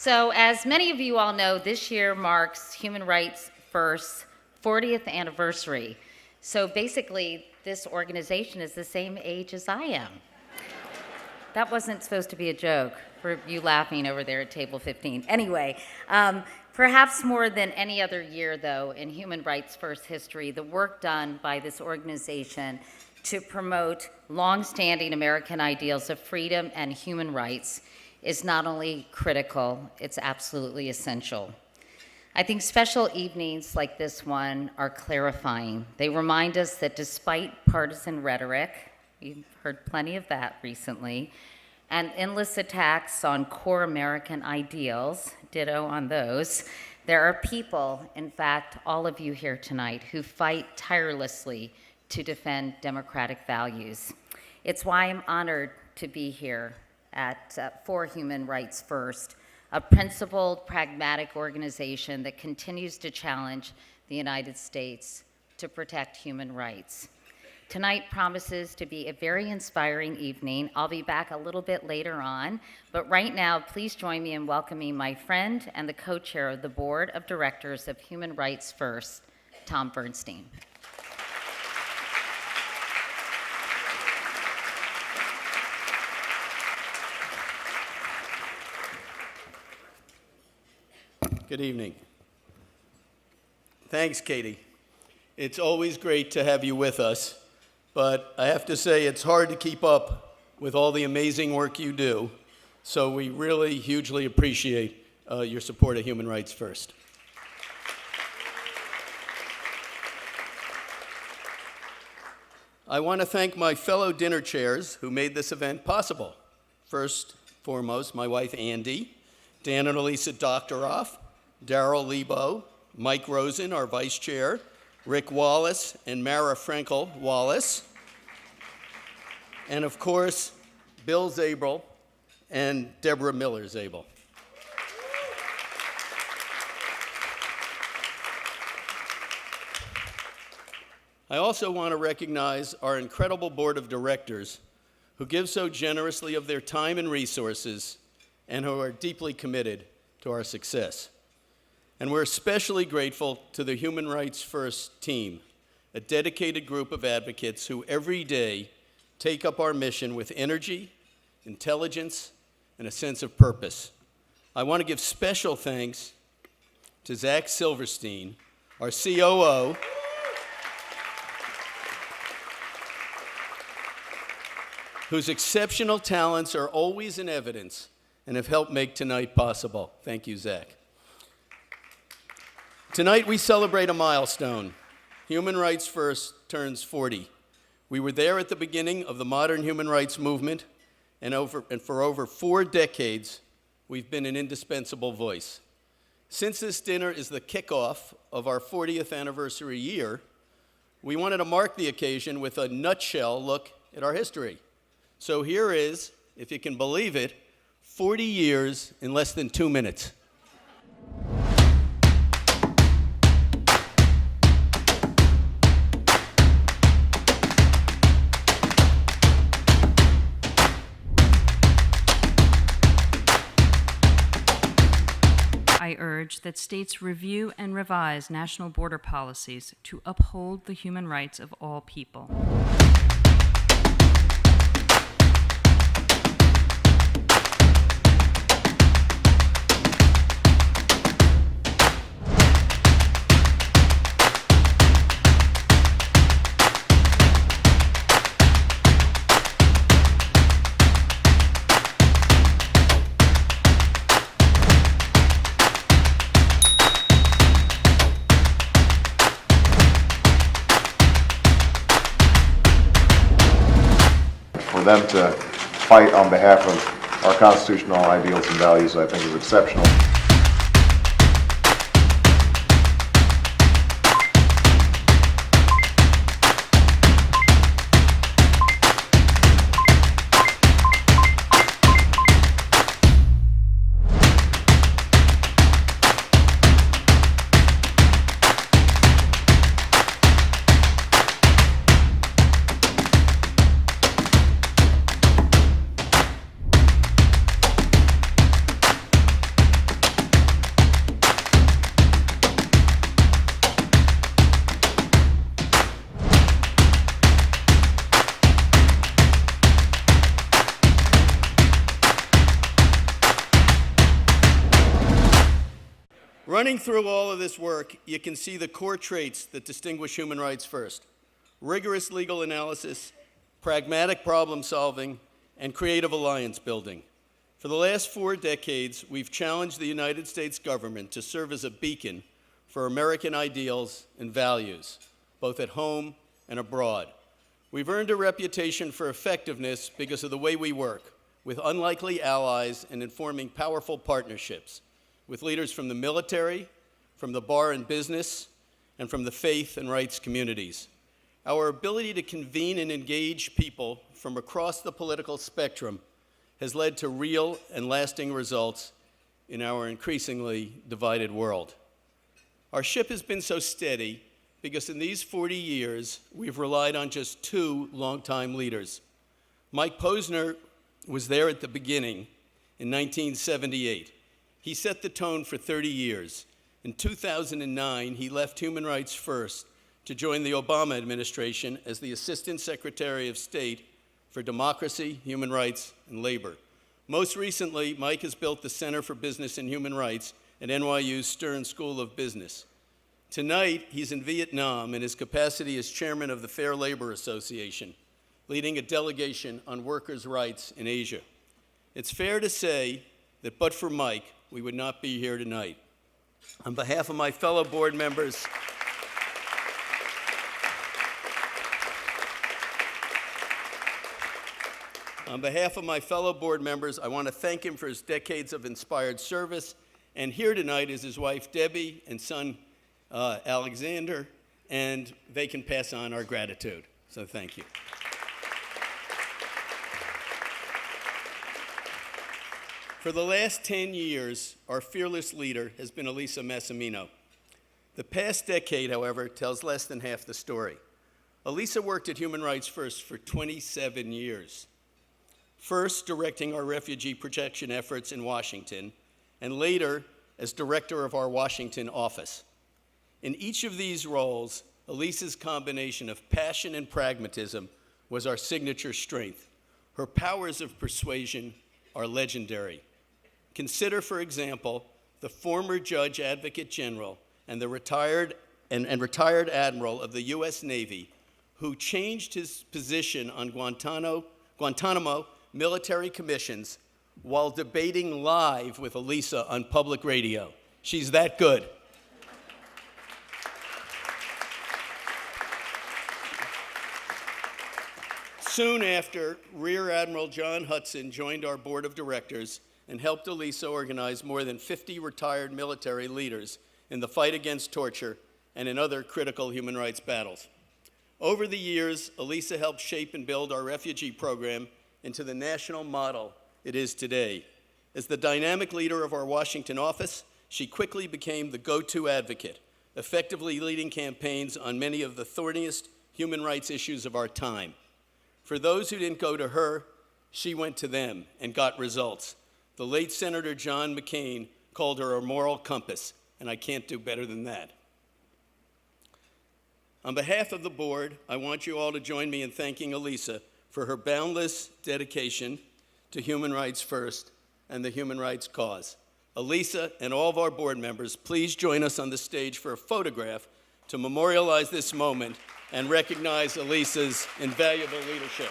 So, as many of you all know, this year marks Human Rights First's 40th anniversary. So basically, this organization is the same age as I am. That wasn't supposed to be a joke for you laughing over there at table 15. Anyway, perhaps more than any other year, though, in Human Rights First history, the work done by this organization to promote longstanding American ideals of freedom and human rights is not only critical, it's absolutely essential. I think special evenings like this one are clarifying. They remind us that despite partisan rhetoric, you've heard plenty of that recently, and endless attacks on core American ideals, ditto on those, there are people, in fact, all of you here tonight, who fight tirelessly to defend democratic values. It's why I'm honored to be here for Human Rights First, a principled, pragmatic organization that continues to challenge the United States to protect human rights. Tonight promises to be a very inspiring evening. I'll be back a little bit later on, but right now, please join me in welcoming my friend and the co-chair of the Board of Directors of Human Rights First, Tom Bernstein. Good evening. Thanks, Katie. It's always great to have you with us, but I have to say it's hard to keep up with all the amazing work you do, so we really hugely appreciate your support of Human Rights First. I want to thank my fellow dinner chairs who made this event possible. First, foremost, my wife, Andy, Dan and Elisa Doctoroff, Darrell Lebo, Mike Rosen, our vice chair, Rick Wallace, and Mara Frankel Wallace, and of course, Bill Zabel and Deborah Miller Zabel. I also want to recognize our incredible board of directors who give so generously of their time and resources and who are deeply committed to our success. And we're especially grateful to the Human Rights First team, a dedicated group of advocates who every day take up our mission with energy, intelligence, and a sense of purpose. I want to give special thanks to Zach Silverstein, our COO, whose exceptional talents are always in evidence and have helped make tonight possible. Thank you, Zach. Tonight we celebrate a milestone. Human Rights First turns 40. We were there at the beginning of the modern human rights movement, and for over 4 decades, we've been an indispensable voice. Since this dinner is the kickoff of our 40th anniversary year, we wanted to mark the occasion with a nutshell look at our history. So here is, if you can believe it, 40 years in less than 2 minutes. I urge that states review and revise national border policies to uphold the human rights of all people. For them to fight on behalf of our constitutional ideals and values, I think is exceptional. Running through all of this work, you can see the core traits that distinguish Human Rights First: rigorous legal analysis, pragmatic problem solving, and creative alliance building. For the last 4 decades, we've challenged the United States government to serve as a beacon for American ideals and values, both at home and abroad. We've earned a reputation for effectiveness because of the way we work, with unlikely allies and in forming powerful partnerships with leaders from the military, from the bar and business, and from the faith and rights communities. Our ability to convene and engage people from across the political spectrum has led to real and lasting results in our increasingly divided world. Our ship has been so steady because in these 40 years, we've relied on just 2 longtime leaders. Mike Posner was there at the beginning in 1978. He set the tone for 30 years. In 2009, he left Human Rights First to join the Obama administration as the Assistant Secretary of State for Democracy, Human Rights, and Labor. Most recently, Mike has built the Center for Business and Human Rights at NYU's Stern School of Business. Tonight, he's in Vietnam in his capacity as chairman of the Fair Labor Association, leading a delegation on workers' rights in Asia. It's fair to say that but for Mike, we would not be here tonight. On behalf of my fellow board members, I want to thank him for his decades of inspired service. And here tonight is his wife, Debbie, and son, Alexander, and they can pass on our gratitude. So thank you. For the last 10 years, our fearless leader has been Elisa Massimino. The past decade, however, tells less than half the story. Elisa worked at Human Rights First for 27 years. First, directing our refugee protection efforts in Washington, and later as director of our Washington office. In each of these roles, Elisa's combination of passion and pragmatism was our signature strength. Her powers of persuasion are legendary. Consider, for example, the former Judge Advocate General and the retired Admiral of the U.S. Navy who changed his position on Guantanamo military commissions while debating live with Elisa on public radio. She's that good. Soon after, Rear Admiral John Hudson joined our board of directors and helped Elisa organize more than 50 retired military leaders in the fight against torture and in other critical human rights battles. Over the years, Elisa helped shape and build our refugee program into the national model it is today. As the dynamic leader of our Washington office, she quickly became the go-to advocate, effectively leading campaigns on many of the thorniest human rights issues of our time. For those who didn't go to her, she went to them and got results. The late Senator John McCain called her a moral compass, and I can't do better than that. On behalf of the board, I want you all to join me in thanking Elisa for her boundless dedication to Human Rights First and the human rights cause. Elisa and all of our board members, please join us on the stage for a photograph to memorialize this moment and recognize Elisa's invaluable leadership.